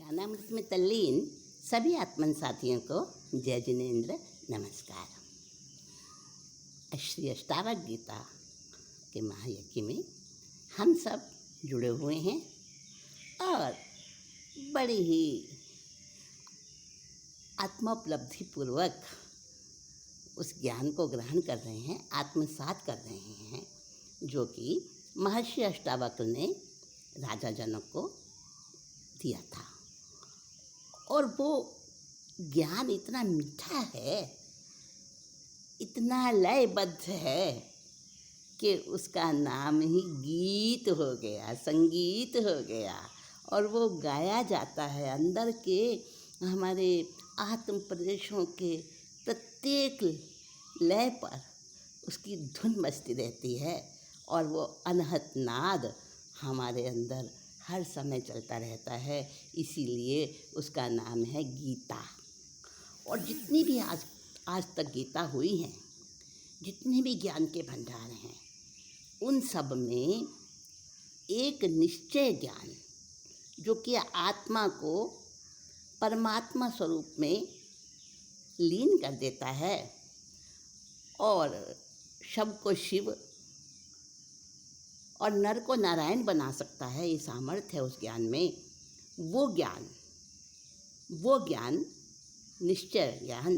ज्ञानामृत में तल्लीन सभी आत्मन साथियों को जय जिनेन्द्र नमस्कार। श्री अष्टावक्र गीता के महायज्ञ में हम सब जुड़े हुए हैं और बड़ी ही आत्मोपलब्धि पूर्वक उस ज्ञान को ग्रहण कर रहे हैं, आत्मसात कर रहे हैं, जो कि महर्षि अष्टावक्र ने राजा जनक को दिया था। और वो ज्ञान इतना मीठा है, इतना लयबद्ध है कि उसका नाम ही गीत हो गया, संगीत हो गया। और वो गाया जाता है अंदर के हमारे आत्म प्रदेशों के प्रत्येक लय पर उसकी धुन बजती रहती है और वो अनहत नाद हमारे अंदर हर समय चलता रहता है। इसीलिए उसका नाम है गीता। और जितनी भी आज तक गीता हुई हैं, जितने भी ज्ञान के भंडार हैं, उन सब में एक निश्चय ज्ञान जो कि आत्मा को परमात्मा स्वरूप में लीन कर देता है और शव को शिव और नर को नारायण बना सकता है, ये सामर्थ्य है उस ज्ञान में। वो ज्ञान निश्चय ज्ञान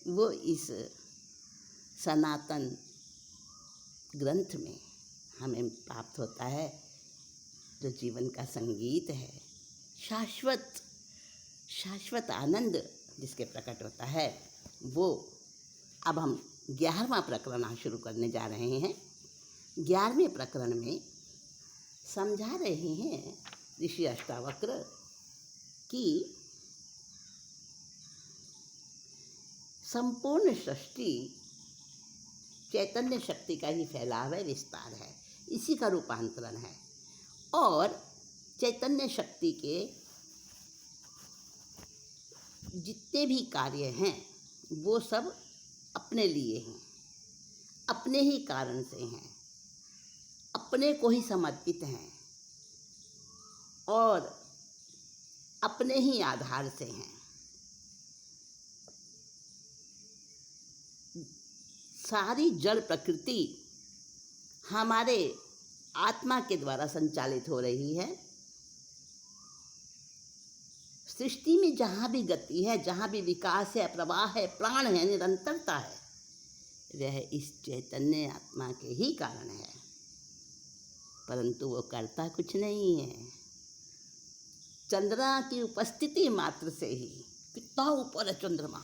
वो इस सनातन ग्रंथ में हमें प्राप्त होता है, जो जीवन का संगीत है, शाश्वत आनंद जिसके प्रकट होता है। वो अब हम 11वां प्रकरण आज शुरू करने जा रहे हैं। 11वें प्रकरण में समझा रहे हैं ऋषि अष्टावक्र कि संपूर्ण सृष्टि चैतन्य शक्ति का ही फैलाव है, विस्तार है, इसी का रूपांतरण है। और चैतन्य शक्ति के जितने भी कार्य हैं वो सब अपने लिए हैं, अपने ही कारण से हैं, अपने को ही समर्पित हैं और अपने ही आधार से हैं। सारी जड़ प्रकृति हमारे आत्मा के द्वारा संचालित हो रही है। सृष्टि में जहाँ भी गति है, जहाँ भी विकास है, प्रवाह है, प्राण है, निरंतरता है, वह इस चैतन्य आत्मा के ही कारण है। परंतु वो करता कुछ नहीं है। चंद्रमा की उपस्थिति मात्र से ही, कितना ऊपर है चंद्रमा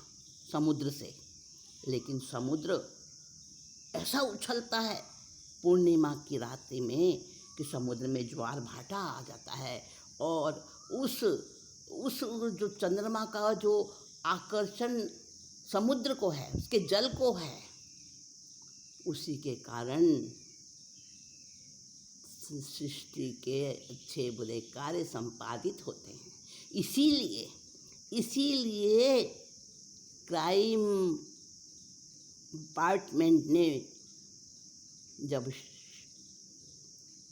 समुद्र से, लेकिन समुद्र ऐसा उछलता है पूर्णिमा की रात्रि में कि समुद्र में ज्वार भाटा आ जाता है। और उस जो चंद्रमा का जो आकर्षण समुद्र को है, उसके जल को है, उसी के कारण सृष्टि के अच्छे बुरे कार्य संपादित होते हैं। इसीलिए क्राइम डिपार्टमेंट ने जब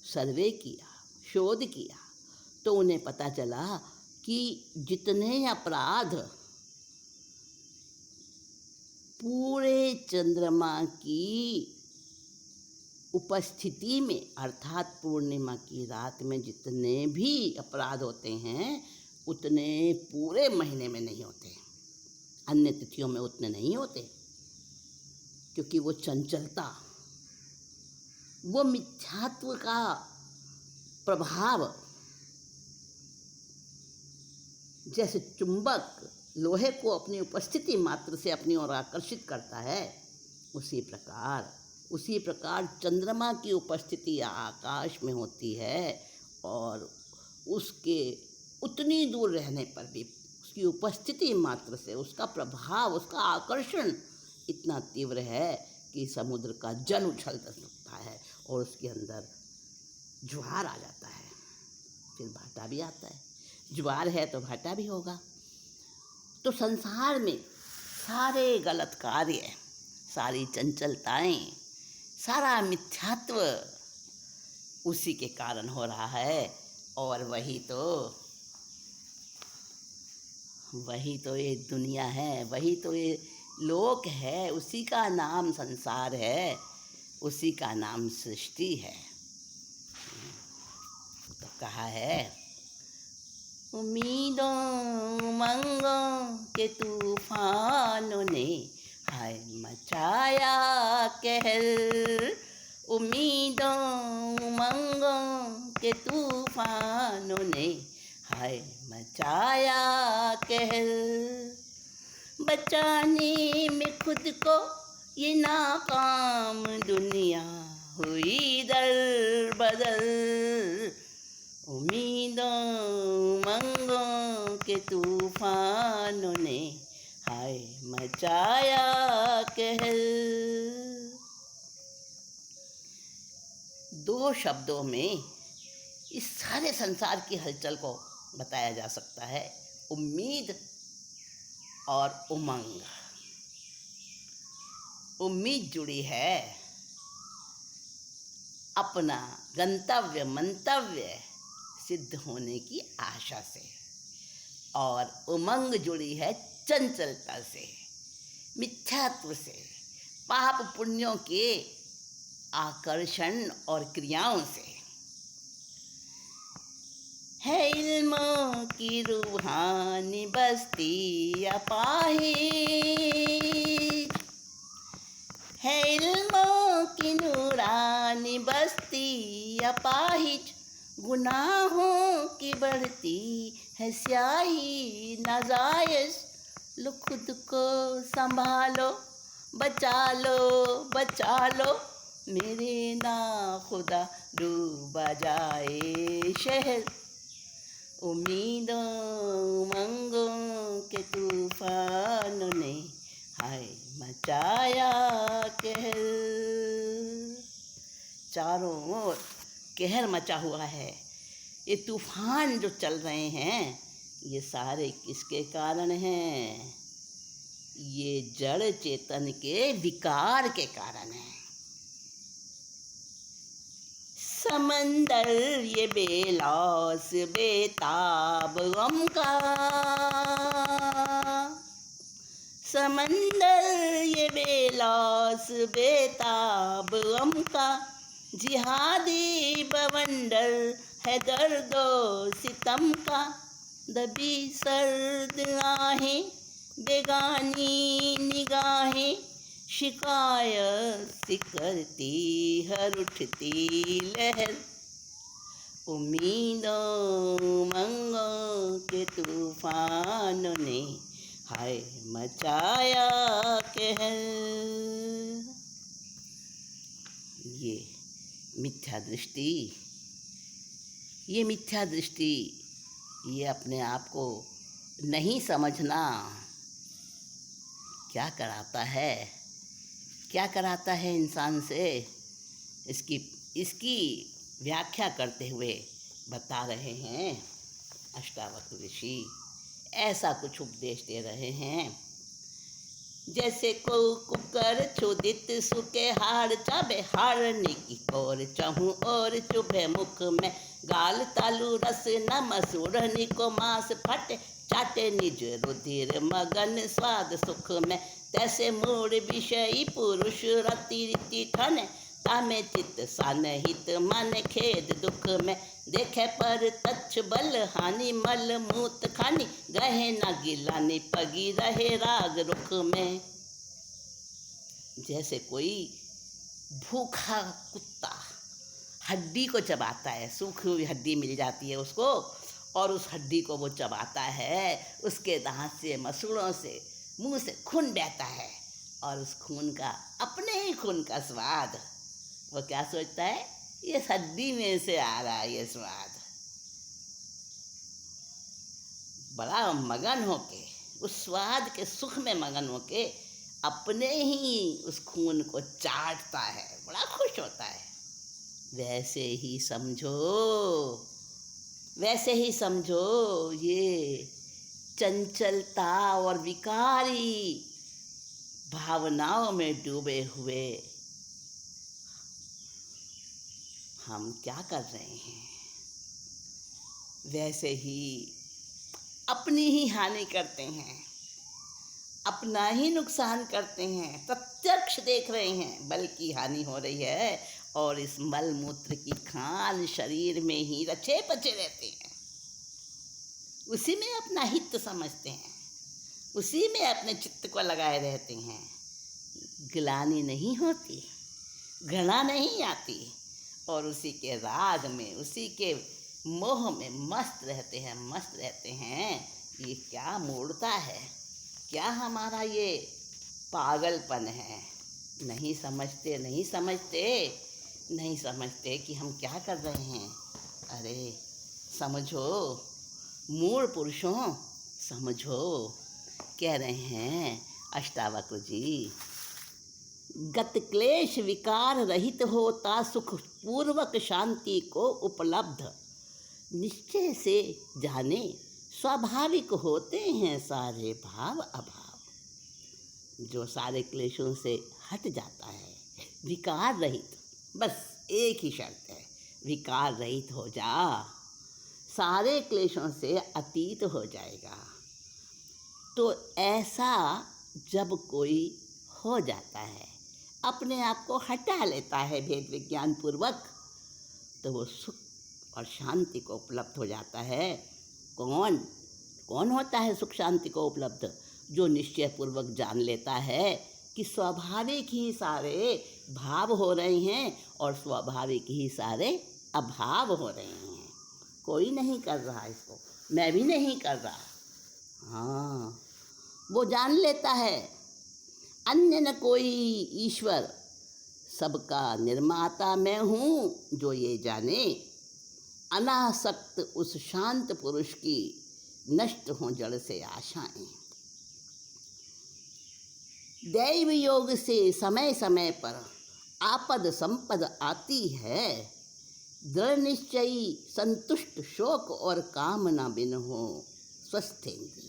सर्वे किया, शोध किया, तो उन्हें पता चला कि जितने अपराध पूरे चंद्रमा की उपस्थिति में अर्थात पूर्णिमा की रात में जितने भी अपराध होते हैं, उतने पूरे महीने में नहीं होते, अन्य तिथियों में उतने नहीं होते, क्योंकि वो चंचलता, वो मिथ्यात्व का प्रभाव, जैसे चुंबक लोहे को अपनी उपस्थिति मात्र से अपनी ओर आकर्षित करता है, उसी प्रकार चंद्रमा की उपस्थिति आकाश में होती है। और उसके उतनी दूर रहने पर भी उसकी उपस्थिति मात्र से उसका प्रभाव, उसका आकर्षण इतना तीव्र है कि समुद्र का जल उछल सकता है और उसके अंदर ज्वार आ जाता है, फिर भाटा भी आता है। ज्वार है तो भाटा भी होगा। तो संसार में सारे गलत कार्य, सारी चंचलताएं, सारा मिथ्यात्व उसी के कारण हो रहा है। और वही तो वही तो ये दुनिया है, वही तो ये लोक है, उसी का नाम संसार है, उसी का नाम सृष्टि है। तो कहा है, उम्मीदों उमंगों के तूफानों ने हाय मचाया कहर। उम्मीदों उमंगों के तूफानों ने हाय मचाया कहर। बचाने में खुद को ये नाकाम दुनिया हुई दर बदर। उम्मीदों उमंगों के तूफानों ने हाय मचाया कहर। दो शब्दों में इस सारे संसार की हलचल को बताया जा सकता है, उम्मीद और उमंग। उम्मीद जुड़ी है अपना गंतव्य मंतव्य सिद्ध होने की आशा से, और उमंग जुड़ी है चंचलता से, मिथ्यात्व से, पाप पुण्यों के आकर्षण और क्रियाओं से। है इल्मों की रूहानी बस्ती अपाहिज, है इल्मों की नूरानी बस्ती अपाहिज। गुनाहों की बढ़ती है स्याही नाजायज। लो खुद को संभालो, बचा लो मेरे ना खुदा डूबा जाए शहर। उम्मीदों उमंगों के तूफानों ने हाय मचाया कहर। चारों ओर कहर मचा हुआ है। ये तूफान जो चल रहे हैं, ये सारे किसके कारण हैं? ये जड़ चेतन के विकार के कारण है। समंदर ये बेलौस बेताब गम का, समंदर ये बेलौस बेताब गम का। जिहादी बवंडर है दर्दो सितम का। दबी सर्द आहें बेगानी निगाहें, शिकायत सी करती हर उठती लहर। उम्मीदों उमंगों के तूफानों ने हाय मचाया कहर। ये मिथ्या दृष्टि, ये मिथ्या दृष्टि, ये अपने आप को नहीं समझना क्या कराता है इंसान से, इसकी व्याख्या करते हुए बता रहे हैं अष्टावक्र ऋषि। ऐसा कुछ उपदेश दे रहे हैं, जैसे को कुकर चोदित सुके हार चाबे हारने की कोर चहूँ और चुभे मुख में। गाल तालू रस न मसूरनी को मांस फटे चाटे निज रुधिर मगन स्वाद सुख में। तैसे मूड विषयी पुरुष रति रीति ठने, तामे चित्त सानहित मन खेद दुख में। देखे पर तच्छ बल हानि मल मूत खानी, गहे न गिलानी पगी रहे राग रुख में। जैसे कोई भूखा कुत्ता हड्डी को चबाता है, सूखी हुई हड्डी मिल जाती है उसको, और उस हड्डी को वो चबाता है, उसके दांत से मसूड़ों से मुंह से खून बहता है, और उस खून का, अपने ही खून का स्वाद, वो क्या सोचता है, ये हड्डी में से आ रहा है ये स्वाद। बड़ा मगन होके, उस स्वाद के सुख में मगन होके अपने ही उस खून को चाटता है, बड़ा खुश होता है। वैसे ही समझो ये चंचलता और विकारी भावनाओं में डूबे हुए हम क्या कर रहे हैं। वैसे ही अपनी ही हानि करते हैं, अपना ही नुकसान करते हैं, प्रत्यक्ष देख रहे हैं बल्कि हानि हो रही है, और इस मल मूत्र की खान शरीर में ही रचे पचे रहते हैं, उसी में अपना हित समझते हैं, उसी में अपने चित्त को लगाए रहते हैं। ग्लानि नहीं होती, घृणा नहीं आती, और उसी के राग में, उसी के मोह में मस्त रहते हैं। ये क्या मूढ़ता है, क्या हमारा ये पागलपन है। नहीं समझते कि हम क्या कर रहे हैं। अरे समझो मूढ़ पुरुषों, समझो। कह रहे हैं अष्टावक्र जी, गत क्लेश विकार रहित होता सुख पूर्वक शांति को उपलब्ध, निश्चय से जाने स्वाभाविक होते हैं सारे भाव अभाव। जो सारे क्लेशों से हट जाता है, विकार रहित, बस एक ही शर्त है, विकार रहित हो जा, सारे क्लेशों से अतीत हो जाएगा। तो ऐसा जब कोई हो जाता है, अपने आप को हटा लेता है भेद विज्ञान पूर्वक, तो वो सुख और शांति को उपलब्ध हो जाता है। कौन होता है सुख शांति को उपलब्ध? जो निश्चय पूर्वक जान लेता है कि स्वाभाविक ही सारे भाव हो रहे हैं और स्वाभाविक ही सारे अभाव हो रहे हैं। कोई नहीं कर रहा इसको, मैं भी नहीं कर रहा। हाँ, वो जान लेता है अन्य न कोई ईश्वर, सबका निर्माता मैं हूँ। जो ये जाने अनासक्त उस शांत पुरुष की नष्ट हों जड़ से आशाएं। दैव योग से समय समय पर आपद संपद आती है, दृढ़ निश्चयी संतुष्ट शोक और कामना बिन हो स्वस्थेंद्रिय।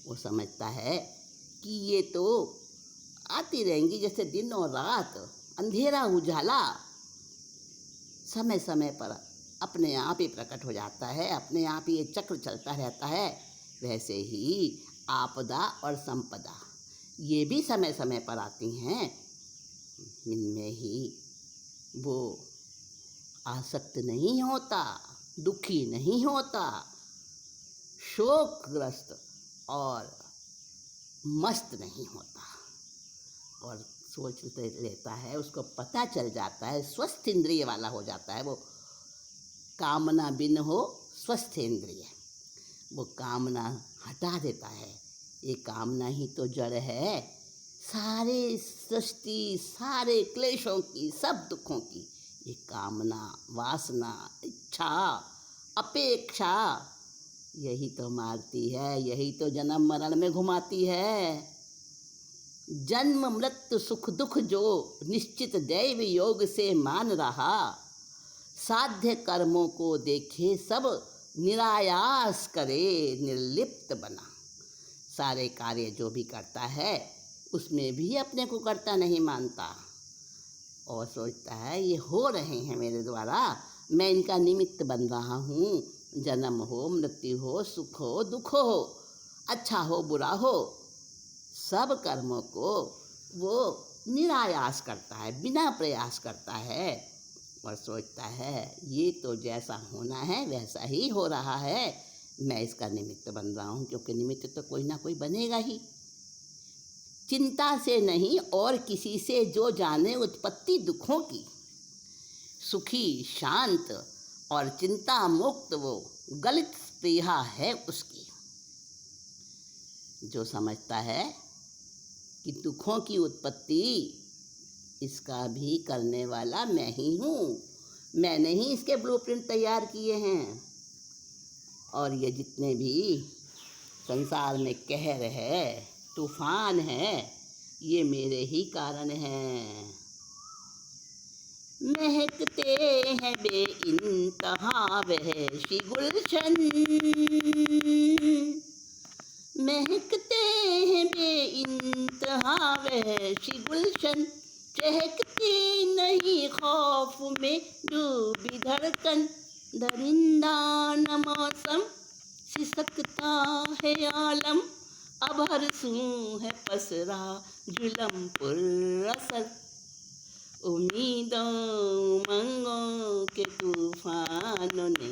वो समझता है कि ये तो आती रहेंगी जैसे दिन और रात, अंधेरा उजाला, समय समय पर अपने आप ही प्रकट हो जाता है, अपने आप ही ये चक्र चलता रहता है। वैसे ही आपदा और संपदा ये भी समय समय पर आती हैं, इनमें ही वो आसक्त नहीं होता, दुखी नहीं होता, शोकग्रस्त और मस्त नहीं होता, और सोचते रहता है, उसको पता चल जाता है, स्वस्थ इंद्रिय वाला हो जाता है। वो कामना बिन हो स्वस्थ इंद्रिय, वो कामना हटा देता है। ये कामना ही तो जड़ है सारे सृष्टि, सारे क्लेशों की, सब दुखों की। ये कामना, वासना, इच्छा, अपेक्षा, यही तो मारती है, यही तो जन्म मरण में घुमाती है। जन्म मृत्यु सुख दुख जो निश्चित दैव योग से मान रहा, साध्य कर्मों को देखे सब निरायास करे निर्लिप्त बना। सारे कार्य जो भी करता है उसमें भी अपने को करता नहीं मानता, और सोचता है ये हो रहे हैं मेरे द्वारा, मैं इनका निमित्त बन रहा हूँ। जन्म हो, मृत्यु हो, सुख हो, दुख हो, अच्छा हो, बुरा हो, सब कर्मों को वो निरायास करता है, बिना प्रयास करता है, और सोचता है ये तो जैसा होना है वैसा ही हो रहा है, मैं इसका निमित्त बन रहा हूँ, क्योंकि निमित्त तो कोई ना कोई बनेगा ही। चिंता से नहीं और किसी से जो जाने उत्पत्ति दुखों की, सुखी शांत और चिंता मुक्त वो गलित स्पृहा है उसकी। जो समझता है कि दुखों की उत्पत्ति इसका भी करने वाला मैं ही हूँ, मैंने ही इसके ब्लूप्रिंट तैयार किए हैं, और ये जितने भी संसार में कहर है, तूफान है, ये मेरे ही कारण हैं। महकते हैं बेइंतहा वहशी गुलशन, महकते हैं बेइंतहा वहशी गुलशन, चहकती नहीं खौफ में डूबी धड़कन, दरिंदा न मौसम सी सकता है आलम, अब हर सू है पसरा जुलम पुर असर। उम्मीदों उमंगों के तूफानों ने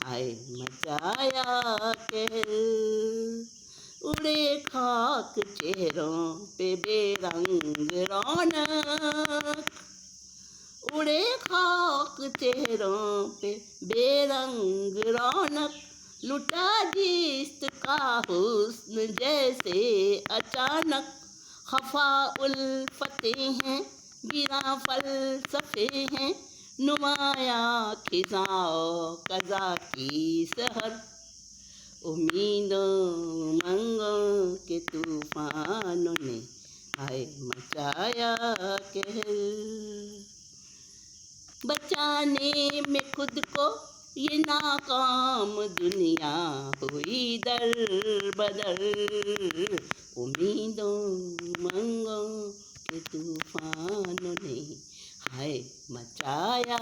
हाय मचाया कहर। उड़े खाक चेहरों पे बेरंग रौनक, उड़े खाक चेहरों पे बेरंग रौनक। लुटा जिस्त का हुस्न जैसे अचानक। खफा उल्फतें हैं, गिरा फलसफे हैं, नुमाया खिजाओ कज़ा की सहर। उम्मीदों उमंगों के तूफानों ने हाय मचाया कहर। बचाने में खुद को ये नाकाम दुनिया हुई दर बदर। उम्मीदों उमंगों के तूफानों ने हाय मचाया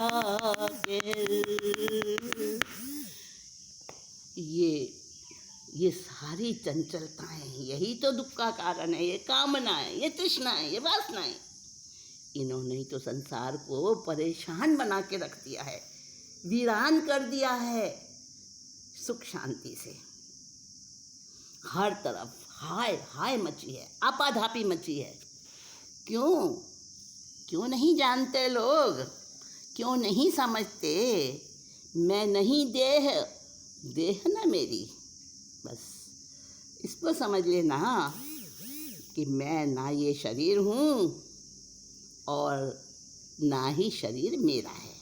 कहर। ये सारी चंचलताएं, यही तो दुख का कारण है। ये कामनाएं, ये तृष्णाएं, ये वासनाएं, इन्होंने ही तो संसार को परेशान बना के रख दिया है, वीरान कर दिया है सुख शांति से। हर तरफ हाय हाय मची है, आपाधापी मची है। क्यों नहीं जानते लोग, क्यों नहीं समझते? मैं नहीं देह, देह ना मेरी। बस इसको समझ लेना कि मैं ना ये शरीर हूँ और ना ही शरीर मेरा है।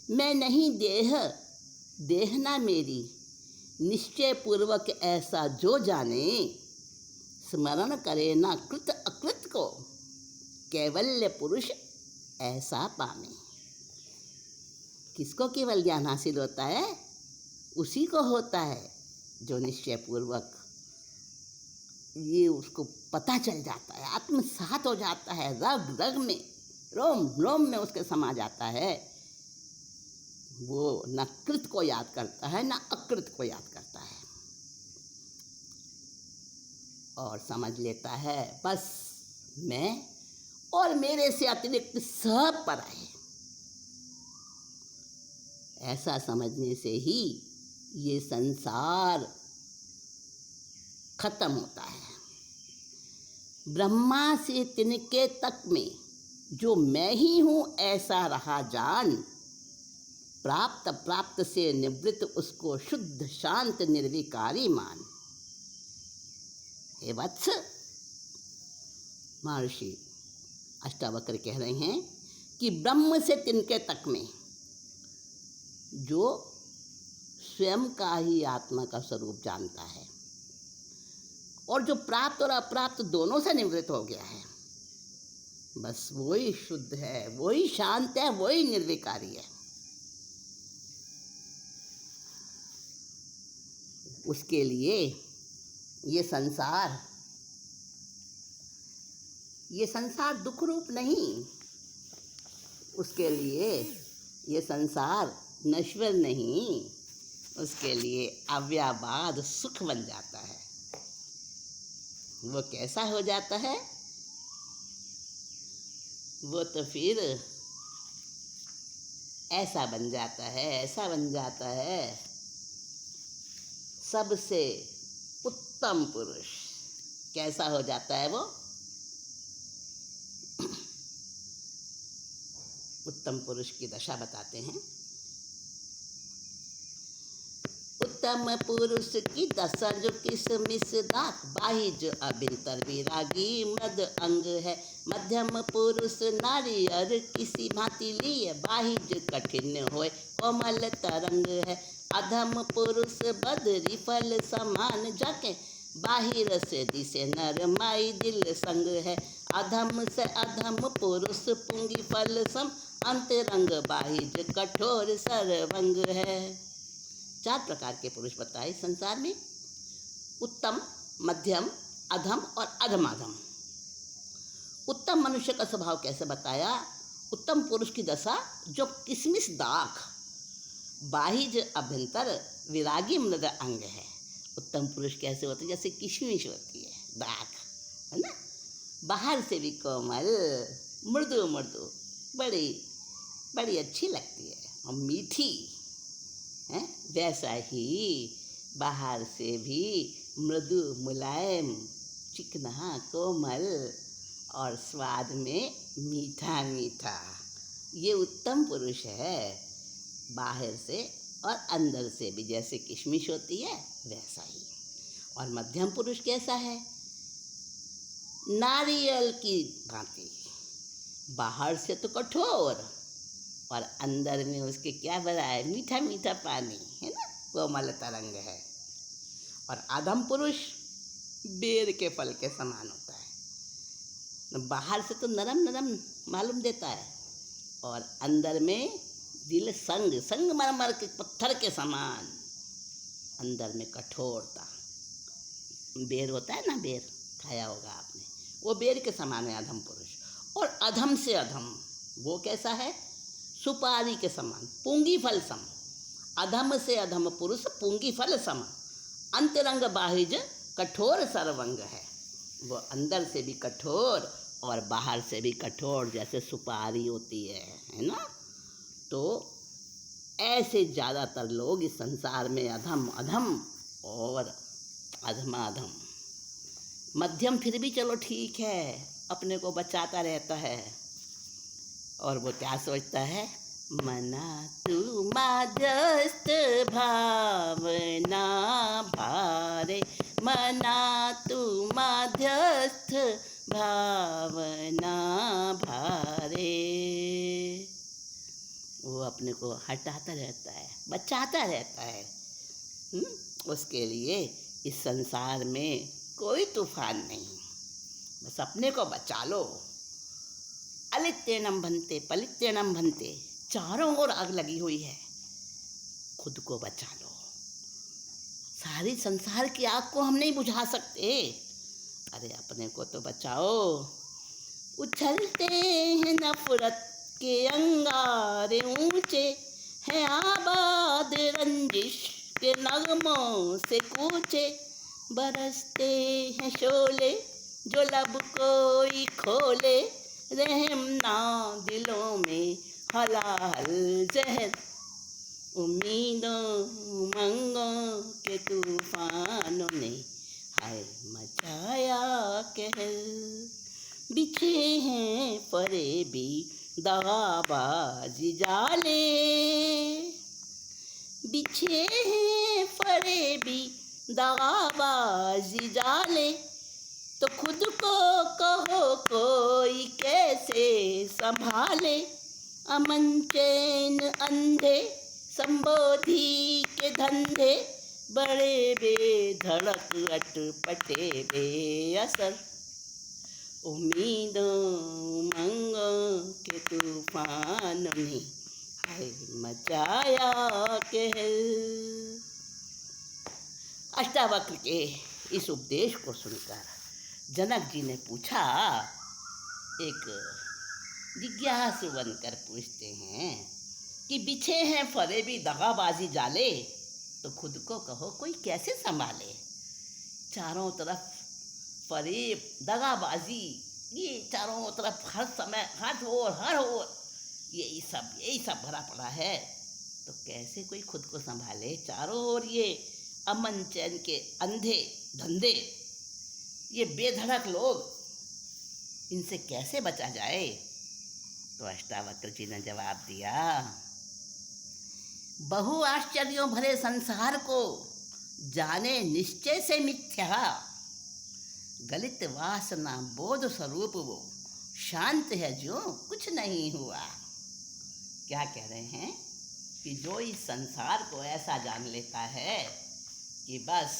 मैं नहीं देह, देह ना मेरी। निश्चय पूर्वक ऐसा जो जाने, स्मरण करे ना कृत अकृत को, कैवल्य पुरुष ऐसा पावे। किसको केवल ज्ञान हासिल होता है? उसी को होता है जो निश्चय पूर्वक ये उसको पता चल जाता है, आत्मसात हो जाता है, रग रग में, रोम रोम में उसके समा जाता है। वो न कृत को याद करता है, न अकृत को याद करता है, और समझ लेता है बस मैं और मेरे से अतिरिक्त सब परा है। ऐसा समझने से ही ये संसार खत्म होता है। ब्रह्मा से तिनके तक में जो मैं ही हूँ ऐसा रहा जान, प्राप्त प्राप्त से निवृत्त उसको शुद्ध शांत निर्विकारी मान। हे वत्स, महर्षि अष्टावक्र कह रहे हैं कि ब्रह्म से तिनके तक में जो स्वयं का ही आत्मा का स्वरूप जानता है और जो प्राप्त और अप्राप्त दोनों से निवृत्त हो गया है, बस वही शुद्ध है, वही शांत है, वही निर्विकारी है। उसके लिए ये संसार दुख रूप नहीं, उसके लिए ये संसार नश्वर नहीं, उसके लिए अव्याबाद सुख बन जाता है। वो कैसा हो जाता है? वो तो फिर ऐसा बन जाता है, ऐसा बन जाता है, सबसे उत्तम पुरुष। कैसा हो जाता है वो? उत्तम पुरुष की दशा बताते हैं। उत्तम पुरुष की दशा जो किसमिस दात, बाही जो अभ्यंतर विरागी मृद अंग है। मध्यम पुरुष नारियर किसी भांति लिए, बाही जो कठिन होए कोमल तरंग है। अधम पुरुष बदरी फल समान जाके, बाहिर से दिसे नर माई दिल संग है। अधम से अधम पुरुष पुंगी फल सम, अंतरंग बाहिज कठोर सरवंग है। 4 प्रकार के पुरुष बताए संसार में, उत्तम, मध्यम, अधम और अधमाधम। उत्तम मनुष्य का स्वभाव कैसे बताया? उत्तम पुरुष की दशा जो किसमिस दाख, बाहिज अभ्यंतर विरागी मृद अंग है। उत्तम पुरुष कैसे होते हैं? जैसे किशमिश होती है, दाख, है ना, बाहर से भी कोमल, मृदु मृदु, बड़ी बड़ी अच्छी लगती है और मीठी है, वैसा ही बाहर से भी मृदु मुलायम, चिकना, कोमल और स्वाद में मीठा मीठा, ये उत्तम पुरुष है। बाहर से और अंदर से भी जैसे किशमिश होती है वैसा ही। और मध्यम पुरुष कैसा है? नारियल की भांति, बाहर से तो कठोर और अंदर में उसके क्या भरा है? मीठा मीठा पानी, है ना, कोमल तरंग है। और अधम पुरुष बेर के फल के समान होता है, बाहर से तो नरम नरम मालूम देता है और अंदर में दिल संगमरमर के पत्थर के समान, अंदर में कठोरता। बेर होता है ना, बेर खाया होगा आपने, वो बेर के समान है अधम पुरुष। और अधम से अधम वो कैसा है? सुपारी के समान, पूंगी फल सम। अधम से अधम पुरुष पूंगी फल सम, अंतरंग बाहिज कठोर सर्वंग है। वो अंदर से भी कठोर और बाहर से भी कठोर, जैसे सुपारी होती है ना। तो ऐसे ज़्यादातर लोग इस संसार में अधम अधम और अधमाधम। मध्यम फिर भी चलो ठीक है, अपने को बचाता रहता है। और वो क्या सोचता है? मना तू मध्यस्थ भावना भारे, मना तू मध्यस्थ भावना भारे। वो अपने को हटाता रहता है, बचाता रहता है। उसके लिए इस संसार में कोई तूफान नहीं, बस अपने को बचा लो। अलित्यनम भन्ते पलित्यनम भन्ते, चारों ओर आग लगी हुई है, खुद को बचा लो। सारी संसार की आग को हम नहीं बुझा सकते, अरे अपने को तो बचाओ। उछलते हैं नफरत के अंगारे ऊंचे, हैं आबाद रंजिश के नगमों से कूचे। बरसते हैं शोले जो लब कोई खोले, रहम ना दिलों में हलाल जहर। उम्मीदों उमंगों के तूफानों ने हाय मचाया कहर। बिछे हैं फरेबी दगाबाजी जाले, बिछे हैं फरेबी दगाबाजी जाले। तो खुद को कहो कोई कैसे संभाले। अमन चैन अंधे संबोधि के धंधे, बड़े बेधड़क अटपटे बेअसर। उम्मीदों उमंगों के तूफान ने हाय मचाया कहर। अष्टावक्र के इस उपदेश को सुनकर जनक जी ने पूछा, एक जिज्ञासु बनकर पूछते हैं कि बिछे हैं फरेबी दगाबाजी जाले, तो खुद को कहो कोई कैसे संभाले। चारों तरफ फरेब दगाबाजी, ये चारों तरफ हर समय हर ओर यही सब भरा पड़ा है, तो कैसे कोई खुद को संभाले। चारों ओर ये अमन चैन के अंधे धंधे, ये बेधड़क लोग, इनसे कैसे बचा जाए। तो अष्टावक्र जी ने जवाब दिया, बहु आश्चर्यों भरे संसार को जाने निश्चय से मिथ्या। गलित वासना बोध स्वरूप वो शांत है जो कुछ नहीं हुआ। क्या कह रहे हैं कि जो इस संसार को ऐसा जान लेता है कि बस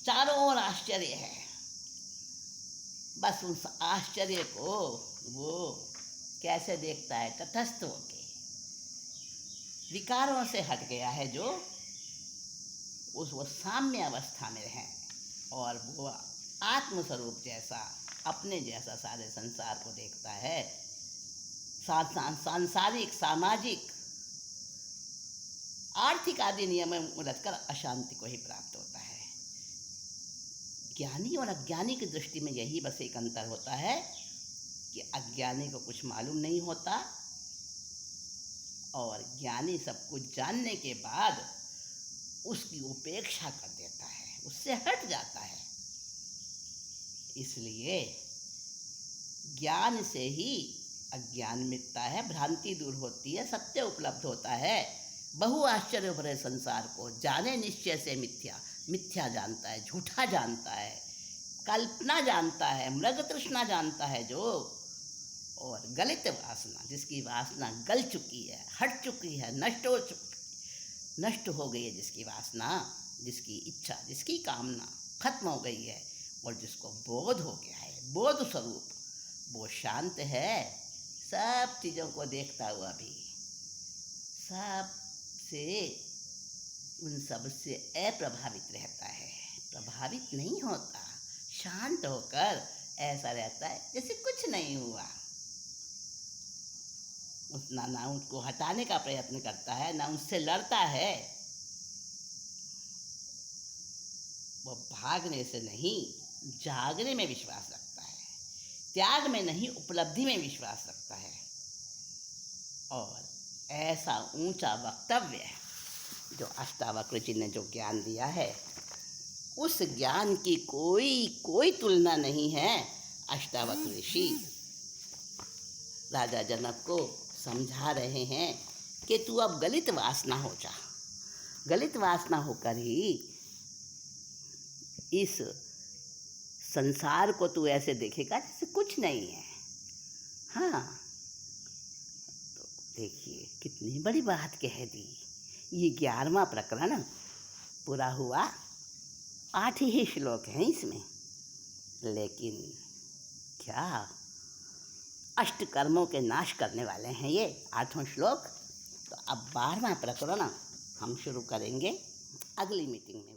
चारों ओर आश्चर्य है, बस उस आश्चर्य को वो कैसे देखता है? तटस्थ होके, विकारों से हट गया है, जो वो साम्य अवस्था में है और वो आत्मस्वरूप जैसा, अपने जैसा सारे संसार को देखता है। सांसारिक सामाजिक आर्थिक आदि नियम में उलझकर अशांति को ही प्राप्त होता है। ज्ञानी और अज्ञानी की दृष्टि में यही बस एक अंतर होता है कि अज्ञानी को कुछ मालूम नहीं होता और ज्ञानी सब कुछ जानने के बाद उसकी उपेक्षा कर देता है, उससे हट जाता है। इसलिए ज्ञान से ही अज्ञान मिटता है, भ्रांति दूर होती है, सत्य उपलब्ध होता है। बहु आश्चर्य भरे संसार को जाने निश्चय से मिथ्या, मिथ्या जानता है, झूठा जानता है, कल्पना जानता है, मृग तृष्णा जानता है जो, और गलित वासना, जिसकी वासना गल चुकी है, हट चुकी है, नष्ट हो गई है, जिसकी वासना, जिसकी इच्छा, जिसकी कामना खत्म हो गई है और जिसको बोध हो गया है, बोध स्वरूप, वो शांत है, सब चीज़ों को देखता हुआ भी, सब से, उन सब से अप्रभावित रहता है, प्रभावित नहीं होता, शांत होकर ऐसा रहता है जैसे कुछ नहीं हुआ। उतना ना उनको हटाने का प्रयत्न करता है, ना उससे लड़ता है। वो भागने से नहीं, जागने में विश्वास रखता है, त्याग में नहीं, उपलब्धि में विश्वास रखता है। और ऐसा ऊंचा वक्तव्य जो अष्टावक्र जी ने जो ज्ञान दिया है, उस ज्ञान की कोई तुलना नहीं है। अष्टावक्र ऋषि राजा जनक को समझा रहे हैं कि तू अब गलित वासना हो जा, गलित वासना होकर ही इस संसार को तू ऐसे देखेगा जैसे कुछ नहीं है। हाँ, तो देखिए कितनी बड़ी बात कह दी। ये 11वां प्रकरण पूरा हुआ, 8 ही श्लोक हैं इसमें, लेकिन क्या अष्ट कर्मों के नाश करने वाले हैं ये 8वां श्लोक। तो अब 12वां प्रकरण हम शुरू करेंगे अगली मीटिंग में।